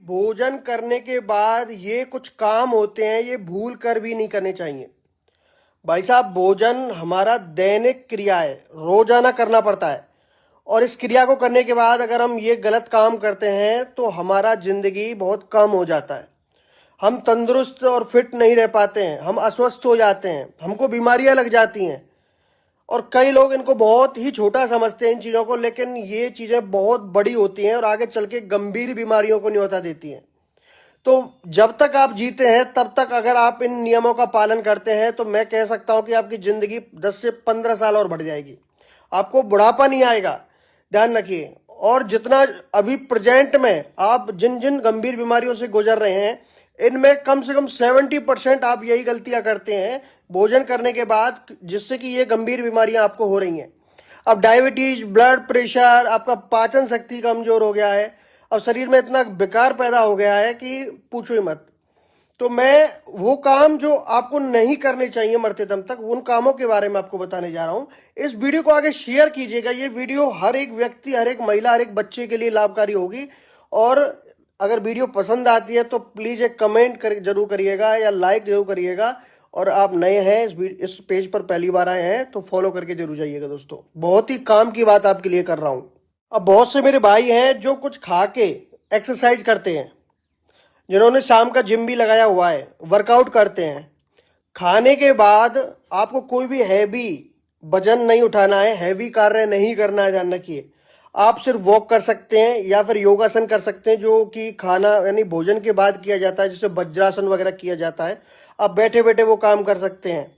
भोजन करने के बाद ये कुछ काम होते हैं, ये भूल कर भी नहीं करने चाहिए। भाई साहब, भोजन हमारा दैनिक क्रिया है, रोजाना करना पड़ता है। और इस क्रिया को करने के बाद अगर हम ये गलत काम करते हैं तो हमारा जिंदगी बहुत कम हो जाता है। हम तंदुरुस्त और फिट नहीं रह पाते हैं, हम अस्वस्थ हो जाते हैं, हमको बीमारियां लग जाती हैं। और कई लोग इनको बहुत ही छोटा समझते हैं इन चीज़ों को, लेकिन ये चीज़ें बहुत बड़ी होती हैं और आगे चल के गंभीर बीमारियों को न्योता देती हैं। तो जब तक आप जीते हैं तब तक अगर आप इन नियमों का पालन करते हैं तो मैं कह सकता हूं कि आपकी जिंदगी 10 से 15 साल और बढ़ जाएगी। आपको बुढ़ापा नहीं आएगा, ध्यान रखिए। और जितना अभी प्रेजेंट में आप जिन जिन गंभीर बीमारियों से गुजर रहे हैं, इनमें कम से कम 70% आप यही गलतियां करते हैं भोजन करने के बाद, जिससे कि ये गंभीर बीमारियां आपको हो रही हैं। अब डायबिटीज, ब्लड प्रेशर, आपका पाचन शक्ति कमजोर हो गया है, अब शरीर में इतना बेकार पैदा हो गया है कि पूछो ही मत। तो मैं वो काम जो आपको नहीं करने चाहिए मरते दम तक, उन कामों के बारे में आपको बताने जा रहा हूं। इस वीडियो को आगे शेयर कीजिएगा। ये वीडियो हर एक व्यक्ति, हर एक महिला, हर एक बच्चे के लिए लाभकारी होगी। और अगर वीडियो पसंद आती है तो प्लीज एक कमेंट जरूर करिएगा या लाइक जरूर करिएगा। और आप नए हैं इस पेज पर पहली बार आए हैं तो फॉलो करके जरूर जाइएगा दोस्तों। बहुत ही काम की बात आपके लिए कर रहा हूं। अब बहुत से मेरे भाई हैं जो कुछ खा के एक्सरसाइज करते हैं, जिन्होंने शाम का जिम भी लगाया हुआ है, वर्कआउट करते हैं। खाने के बाद आपको कोई भी हैवी वजन नहीं उठाना है, हैवी कार्य नहीं करना है, ध्यान रखिए। आप सिर्फ वॉक कर सकते हैं या फिर योगासन कर सकते हैं, जो कि खाना यानी भोजन के बाद किया जाता है, जिसे वज्रासन वगैरह किया जाता है। आप बैठे बैठे वो काम कर सकते हैं।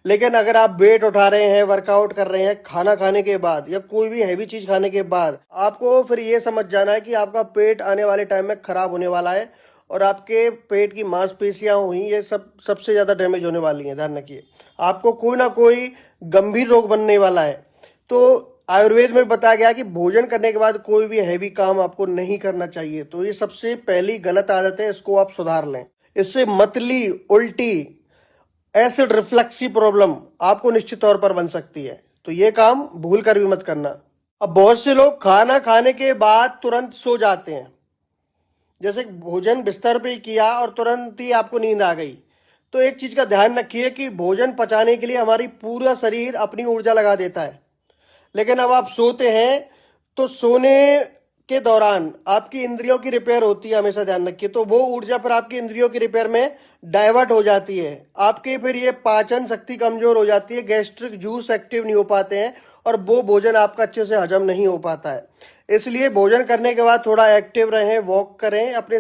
लेकिन अगर आप वेट उठा रहे हैं, वर्कआउट कर रहे हैं खाना खाने के बाद या कोई भी हैवी चीज खाने के बाद, आपको फिर ये समझ जाना है कि आपका पेट आने वाले टाइम में खराब होने वाला है और आपके पेट की मांसपेशियां हुई, ये सब सबसे ज्यादा डैमेज होने वाली हैं। ध्यान रखिए, आपको कोई ना कोई गंभीर रोग बनने वाला है। तो आयुर्वेद में बताया गया कि भोजन करने के बाद कोई भी हैवी काम आपको नहीं करना चाहिए। तो ये सबसे पहली गलत आदत है, इसको आप सुधार लें। इससे मतली, उल्टी, एसिड रिफ्लक्स की प्रॉब्लम आपको निश्चित तौर पर बन सकती है। तो ये काम भूल कर भी मत करना। अब बहुत से लोग खाना खाने के बाद तुरंत सो जाते हैं, जैसे भोजन बिस्तर पे ही किया और तुरंत ही आपको नींद आ गई। तो एक चीज का ध्यान रखिए कि भोजन पचाने के लिए हमारी पूरा शरीर अपनी ऊर्जा लगा देता है, लेकिन अब आप सोते हैं तो सोने के दौरान आपकी इंद्रियों की रिपेयर होती है, हमेशा ध्यान रखिए। तो वो ऊर्जा फिर आपकी इंद्रियों की रिपेयर में डाइवर्ट हो जाती है, आपके फिर ये पाचन शक्ति कमजोर हो जाती है, गैस्ट्रिक जूस एक्टिव नहीं हो पाते हैं और वो भोजन आपका अच्छे से हजम नहीं हो पाता है। इसलिए भोजन करने के बाद थोड़ा एक्टिव रहें, वॉक करें, अपने